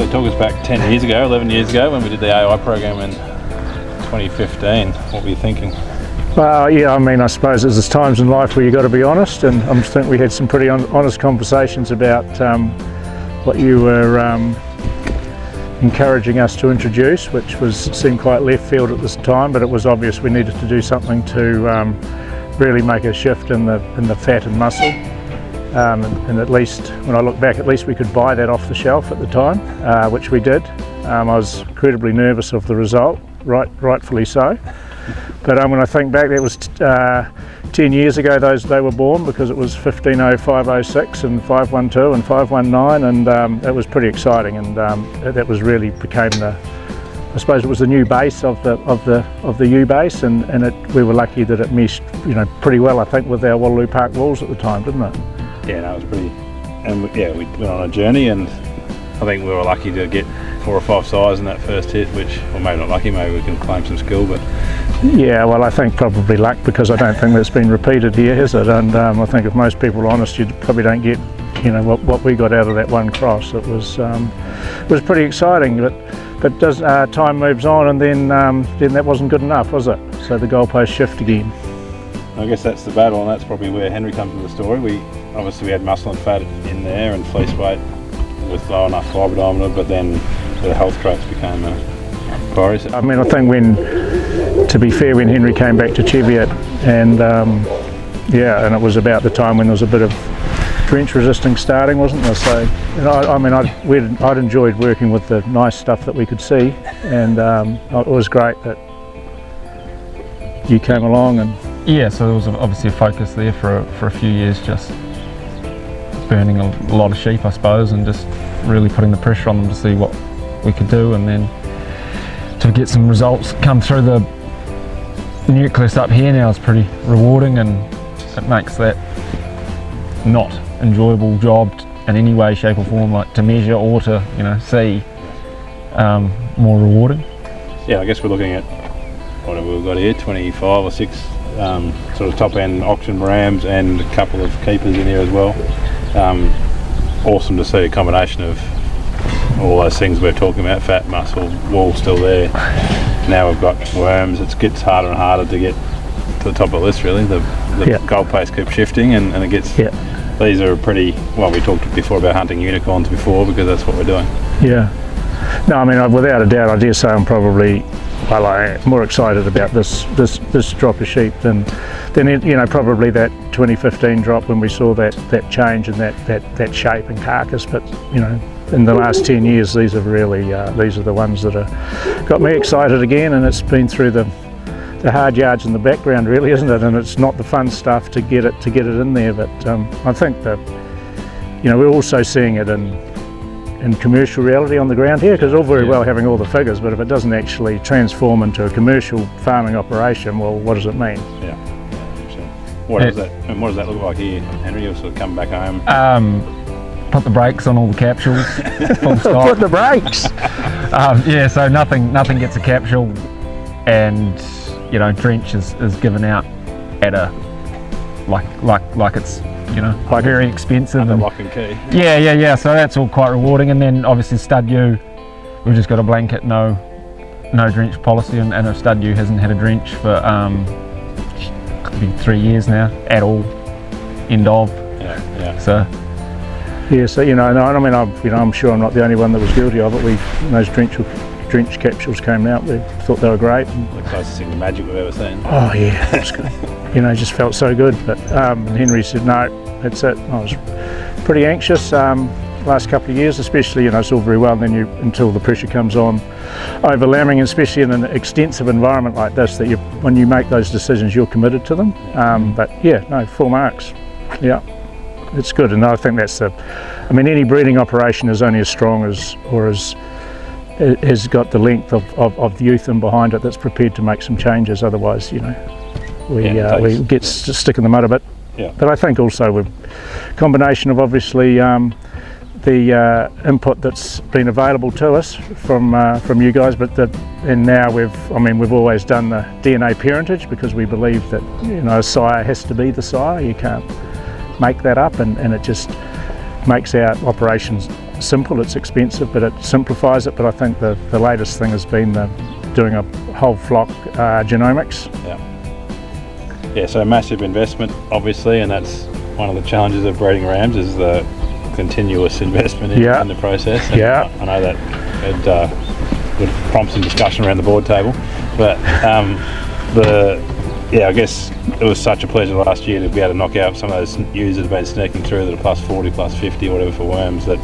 really took us back 10 years ago, 11 years ago when we did the AI program in 2015. What were you thinking? Well, yeah, I mean, I suppose there's times in life where you've got to be honest, and I think we had some pretty honest conversations about what you were encouraging us to introduce, which seemed quite left field at this time, but it was obvious we needed to do something to really make a shift in the fat and muscle. And at least, when I look back, at least we could buy that off the shelf at the time, which we did. I was incredibly nervous of the result, rightfully so. But when I think back, that was 10 years ago they were born, because it was 150506 and 512 and 519, and it was pretty exciting, and that was really became I suppose it was the new base of the U base, and we were lucky that it meshed, pretty well, I think, with our Waterloo Park walls at the time, didn't it? Yeah, no, it was pretty, and we went on a journey, and I think we were lucky to get 4 or 5 size in that first hit, which, or maybe not lucky, maybe we can claim some skill, but... Yeah, well, I think probably luck, because I don't think that's been repeated here, has it? And I think if most people are honest, you probably don't get, what we got out of that one cross. It was pretty exciting, but time moves on, and then that wasn't good enough, was it? So the goalposts shift again. I guess that's the battle, and that's probably where Henry comes into the story. We had muscle and fat in there, and fleece weight with low enough fibre diameter, but then the health traits became a priority. I mean, I think to be fair, when Henry came back to Cheviot, and and it was about the time when there was a bit of drench resisting starting, wasn't there? So, I'd enjoyed working with the nice stuff that we could see, and it was great that you came along. And yeah, so there was obviously a focus there for a few years, just burning a lot of sheep, I suppose, and just really putting the pressure on them to see what we could do, and then to get some results come through the nucleus up here now is pretty rewarding, and it makes that not enjoyable job in any way, shape or form, like to measure or to see, more rewarding. Yeah, I guess we're looking at whatever we've got here, 25 or 6 sort of top end auction rams and a couple of keepers in here as well. Awesome to see a combination of all those things we're talking about, fat, muscle, wool still there. Now we've got worms. It gets harder and harder to get to the top of the list, really. The goalposts keep shifting, and it gets... Yeah. These are pretty... Well, we talked before about hunting unicorns before, because that's what we're doing. Yeah. No, I mean, without a doubt, I dare say I'm probably... Well, I'm more excited about this drop of sheep than probably that 2015 drop when we saw that change and that shape and carcass. But in the last 10 years, these are really these are the ones that have got me excited again, and it's been through the hard yards in the background, really, isn't it? And it's not the fun stuff to get it in there. But I think that we're also seeing it in commercial reality on the ground here, because all very well having all the figures, but if it doesn't actually transform into a commercial farming operation, well, what does it mean? Yeah. What does that look like here, Henry? You'll sort of come back home. Put the brakes on all the capsules. Full stop. Put the brakes. Yeah, so nothing gets a capsule, and drench is given out at a like it's like very expensive. And lock and key. Yeah. So that's all quite rewarding, and then obviously stud ewe, we've just got a blanket no drench policy, and a stud ewe hasn't had a drench for could be 3 years now at all. End of. Yeah. So. Yeah, so I'm sure I'm not the only one that was guilty of it. Those drench capsules came out. We thought they were great. The closest thing to magic we've ever seen. Oh yeah, that's good. Just felt so good. But Henry said no, that's it. I was pretty anxious last couple of years, especially it's all very well. And then until the pressure comes on over lambing, especially in an extensive environment like this, that when you make those decisions, you're committed to them. But yeah, no, full marks. Yeah. It's good, and I think that's any breeding operation is only as strong as has got the length of the youth in behind it that's prepared to make some changes. Otherwise, we get stick in the mud a bit. Yeah. But I think also with combination of obviously the input that's been available to us from you guys, and now we've always done the DNA parentage, because we believe that a sire has to be the sire. You can't make that up, and it just makes our operations simple, it's expensive, but it simplifies it. But I think the latest thing has been doing a whole flock genomics. Yeah, so massive investment, obviously, and that's one of the challenges of breeding rams is the continuous investment in the process. And I know that it would prompt some discussion around the board table, but I guess it was such a pleasure last year to be able to knock out some of those ewes that have been sneaking through that are plus 40, plus 50, or whatever for worms that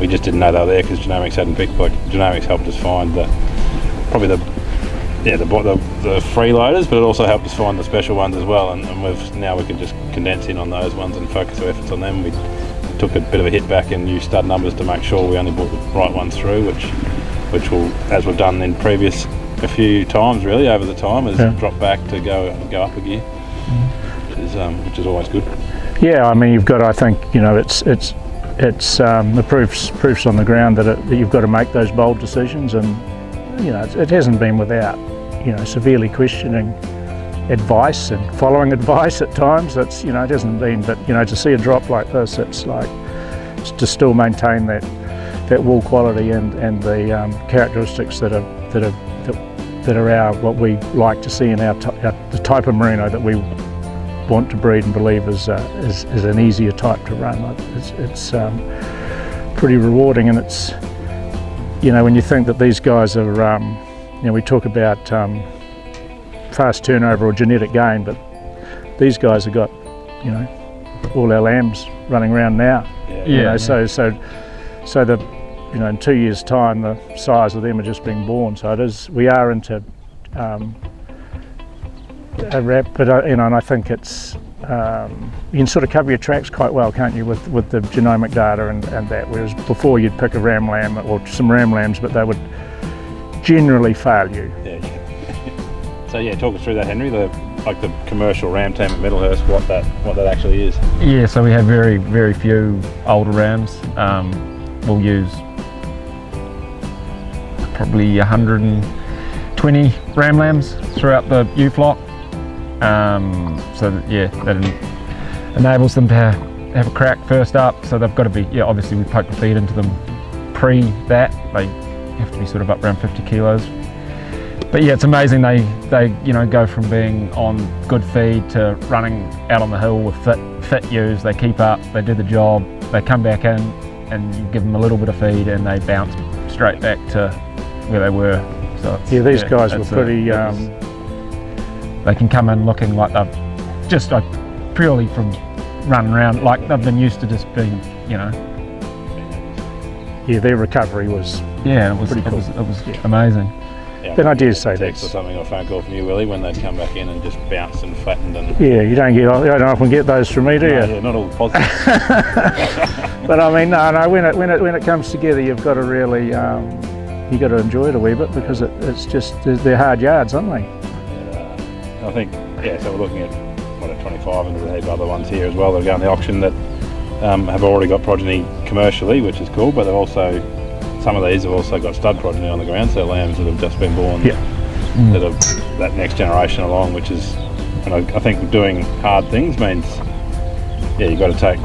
we just didn't know they were there because Genomics hadn't picked. Like Genomics helped us find the freeloaders, but it also helped us find the special ones as well. And now we can just condense in on those ones and focus our efforts on them. We took a bit of a hit back in new stud numbers to make sure we only brought the right ones through, which will, as we've done in a few times really over the time, has dropped back to go up a gear, which is always good. Yeah, I mean, you've got, I think, it's the proofs on the ground that you've got to make those bold decisions, and it hasn't been without severely questioning advice and following advice at times. It hasn't been, but to see a drop like this, it's like to still maintain that wool quality and the characteristics that are what we like to see in the type of merino that we want to breed and believe is an easier type to run. It's pretty rewarding, and it's when you think that these guys are we talk about fast turnover or genetic gain, but these guys have got all our lambs running around now. So the in 2 years' time the size of them are just being born. So we are into a wrap, but and I think it's you can sort of cover your tracks quite well, can't you, with the genomic data and that, whereas before you'd pick a ram lamb or some ram lambs, but they would generally fail you. So talk us through that, Henry, the commercial ram team at Middlehurst, what that actually is. Yeah, so we have very, very few older rams. We'll use probably 120 ram lambs throughout the ewe flock. That enables them to have a crack first up. So they've got to be, obviously we poke the feed into them pre that. They have to be sort of up around 50 kilos. But it's amazing they go from being on good feed to running out on the hill with fit ewes. They keep up, they do the job, they come back in and you give them a little bit of feed and they bounce straight back to where they were. So these guys were pretty. They can come in looking like they've just purely from running around, like they've been used to just being, their recovery was. It was pretty cool. It was amazing. Then I dare say text or something, or a phone call from you, Willie, when they'd come back in and just bounced and flattened and. You don't often get those from me, do you? Yeah, not all positive. But I mean, no. When it comes together, you've got to really you got to enjoy it a wee bit, because it's just they're hard yards, aren't they? I think so. We're looking at 25, and there's a heap of other ones here as well that are going to the auction that have already got progeny commercially, which is cool. But they've also, some of these have also got stud progeny on the ground, so lambs that have just been born that are that next generation along, which is, and I think doing hard things means you've got to take.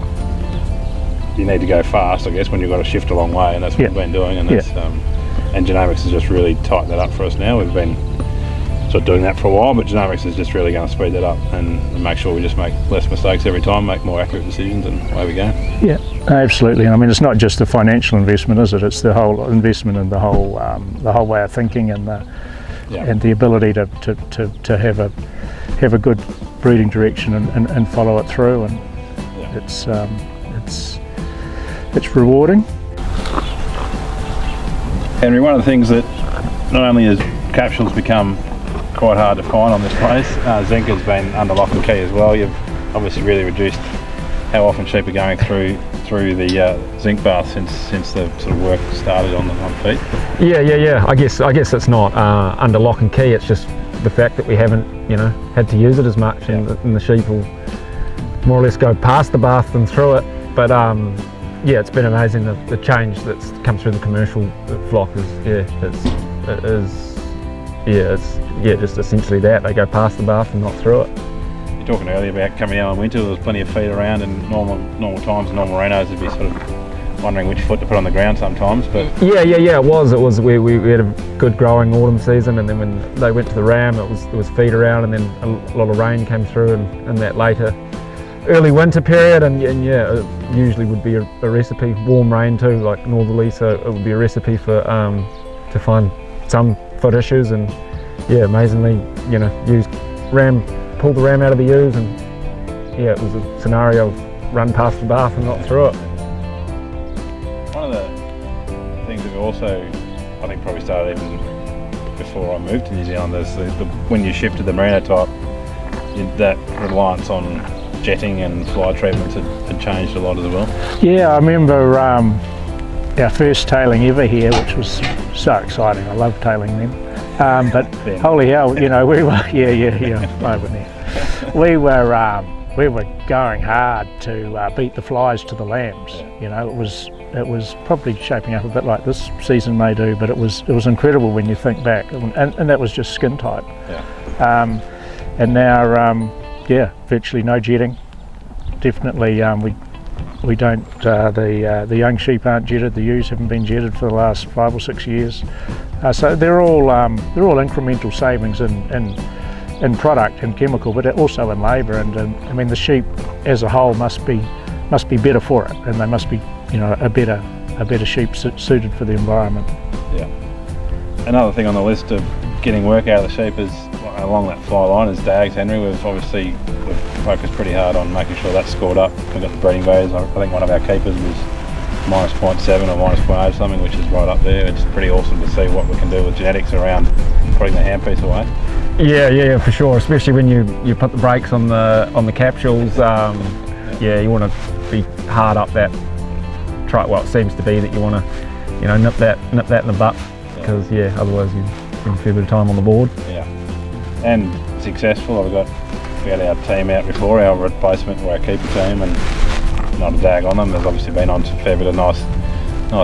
You need to go fast, I guess, when you've got to shift a long way, and that's what we've been doing. And it's and Genomics has just really tightened that up for us now. We've been sort of doing that for a while, but Genomics is just really going to speed that up and make sure we just make less mistakes every time, make more accurate decisions, and away we go. Yeah, absolutely. I mean, it's not just the financial investment, is it? It's the whole investment in the whole way of thinking and the ability to have a good breeding direction and follow it through, and it's rewarding. Henry, one of the things that not only has capsules become quite hard to find on this place, zinc has been under lock and key as well. You've obviously really reduced how often sheep are going through the zinc bath since the sort of work started on feet. Yeah. I guess it's not under lock and key. It's just the fact that we haven't had to use it as much, and the sheep will more or less go past the bath than through it. But it's been amazing the change that's come through the commercial flock it's just essentially that they go past the bath and not through it. You're talking earlier about coming out in winter. There was plenty of feed around, and normal times, normal rhinos would be sort of wondering which foot to put on the ground sometimes. But yeah, it was. We had a good growing autumn season, and then when they went to the ram, it was feed around, and then a lot of rain came through in that later early winter period, and yeah, it usually would be a recipe. Warm rain too, like northerly, so it would be a recipe for to find some foot issues, and yeah, amazingly, pulled the ram out of the ewes, and yeah, it was a scenario of run past the bath and not through it. One of the things that we also, I think, probably started even before I moved to New Zealand is when you shifted the merino type, that reliance on jetting and fly treatments had changed a lot as well. Yeah, I remember our first tailing ever here, which was so exciting. I love tailing them. But holy hell, we were over there. We were going hard to beat the flies to the lambs. It was probably shaping up a bit like this season may do, but it was incredible when you think back, and that was just skin type. Yeah. And now, virtually no jetting. Definitely, we don't. The young sheep aren't jetted. The ewes haven't been jetted for the last 5 or 6 years. So they're all incremental savings in product and chemical, but also in labour. And I mean, the sheep as a whole must be better for it, and they must be a better sheep suited for the environment. Yeah. Another thing on the list of getting work out of the sheep is along that fly line is Dags, Henry. We've focused pretty hard on making sure that's scored up. We've got the breeding values. I think one of our keepers was -0.7 or -0.8 or something, which is right up there. It's pretty awesome to see what we can do with genetics around putting the handpiece away. Yeah, for sure. Especially when you put the brakes on the capsules. You want to be hard up that. Well, it seems to be that you want to, nip that in the butt, because otherwise you spend a fair bit of time on the board. Yeah, and successful. We had our team out before, our replacement or our keeper team, and not a dag on them. There's obviously been on a fair bit of nice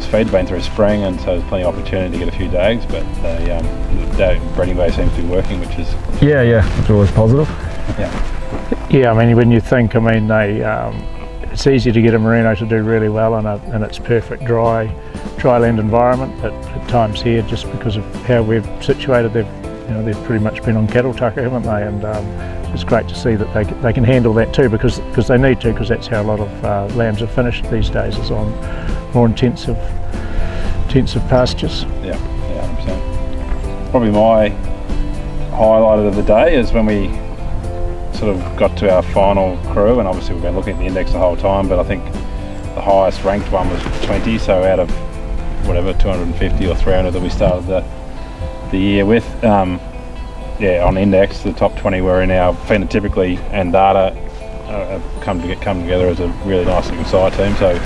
feed, been through spring, and so there's plenty of opportunity to get a few dags, but the breeding bay seems to be working, which is... Yeah, it's always positive. Yeah, I mean, when you think, it's easy to get a merino to do really well in its perfect dry land environment, but at times here, just because of how we're situated, they've pretty much been on cattle tucker, haven't they? And it's great to see that they can handle that too, because they need to, because that's how a lot of lambs are finished these days, is on more intensive pastures. Yeah, 100%. Probably my highlight of the day is when we sort of got to our final crew, and obviously we've been looking at the index the whole time, but I think the highest ranked one was 20, so out of whatever 250 or 300 that we started the year with, on index, the top 20 were in our phenotypically and data have come together as a really nice looking side team. So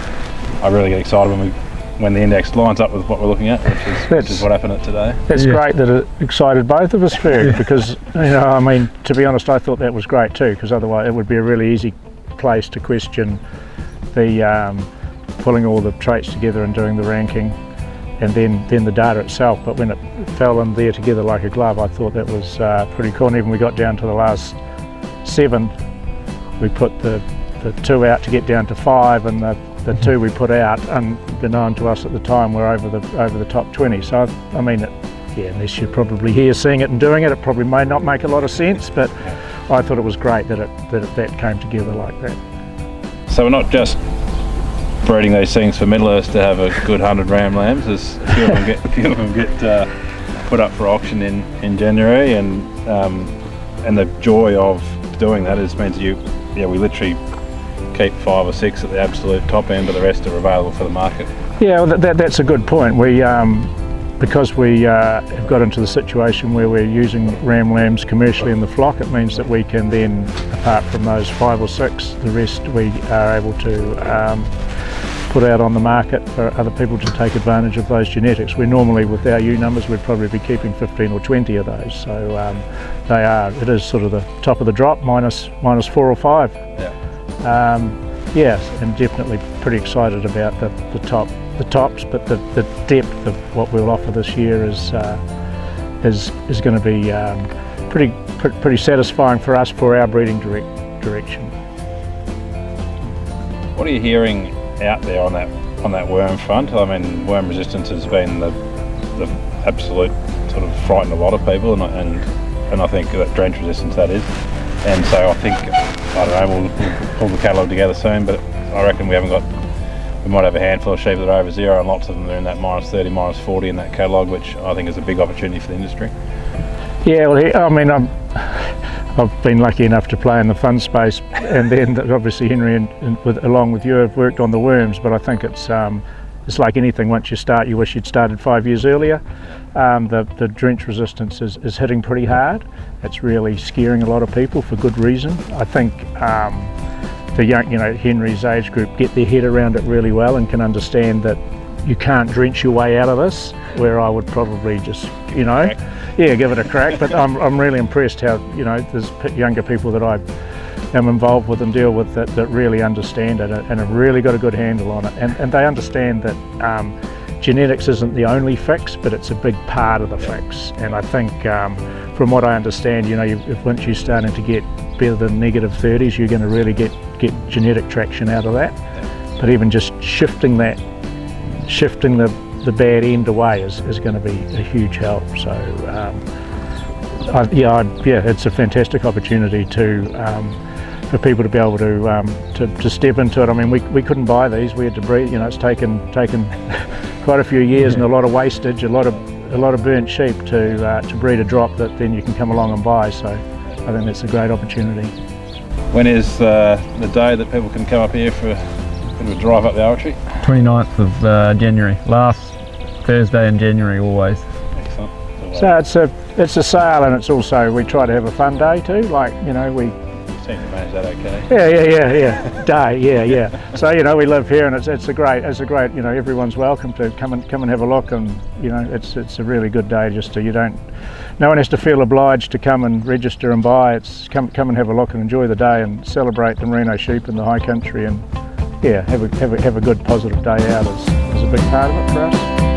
I really get excited when the index lines up with what we're looking at, which is what happened today. It's great that it excited both of us, Ferg, because to be honest, I thought that was great too, because otherwise it would be a really easy place to question the pulling all the traits together and doing the ranking, and then the data itself. But when it fell in there together like a glove, I thought that was pretty cool. And even we got down to the last 7, we put the 2 out to get down to 5, and the 2 we put out, unbeknown to us at the time, were over the top 20. So unless you're probably here seeing it and doing it, it probably may not make a lot of sense. But I thought it was great that came together like that. So we're not just breeding these things for Middlehurst to have a good 100 ram lambs. There's a few of them get put up for auction in January, and the joy of doing that means we literally keep 5 or 6 at the absolute top end, but the rest are available for the market. Yeah, well, that's a good point. We because we have got into the situation where we're using ram lambs commercially in the flock, it means that we can then, apart from those 5 or 6, the rest we are able to put out on the market for other people to take advantage of those genetics. We normally, with our ewe numbers, we'd probably be keeping 15 or 20 of those. So it is sort of the top of the drop, minus 4 or 5. Yeah. And definitely pretty excited about the tops, but the depth of what we'll offer this year is going to be pretty satisfying for us for our breeding direction. What are you hearing out there on on that worm front. I mean, worm resistance has been the absolute sort of frightened a lot of people, and I think that drench resistance that is. And so I think, I don't know, we'll pull the catalogue together soon, but I reckon we might have a handful of sheep that are over zero, and lots of them are in that -30, -40 in that catalogue, which I think is a big opportunity for the industry. Yeah, well, I mean, I've been lucky enough to play in the fun space, and then obviously Henry along with you have worked on the worms, but I think it's like anything, once you start you wish you'd started 5 years earlier. The drench resistance is hitting pretty hard. It's really scaring a lot of people for good reason. I think the young, Henry's age group get their head around it really well and can understand that you can't drench your way out of this, where I would probably just, give it a crack. But I'm really impressed how, there's younger people that I am involved with and deal with that really understand it and have really got a good handle on it. And they understand that genetics isn't the only fix, but it's a big part of the fix. And I think from what I understand, once you're starting to get better than -30s, you're going to really get genetic traction out of that. But even just shifting the bad end away is going to be a huge help. So it's a fantastic opportunity for people to be able to step into it. I mean, we couldn't buy these; we had to breed. It's taken quite a few years and a lot of wastage, a lot of burnt sheep to breed a drop that then you can come along and buy. So I think that's a great opportunity. When is the day that people can come up here for a bit of a drive up the oratory? 29th of January, last Thursday in January always. Excellent. So it's a sale, and it's also, we try to have a fun day too. Like, we seem to manage that okay. Yeah. So we live here, and it's a great. Everyone's welcome to come and have a look, and it's a really good day. No one has to feel obliged to come and register and buy. It's come and have a look and enjoy the day and celebrate the merino sheep in the high country, and have a good positive day out is a big part of it for us.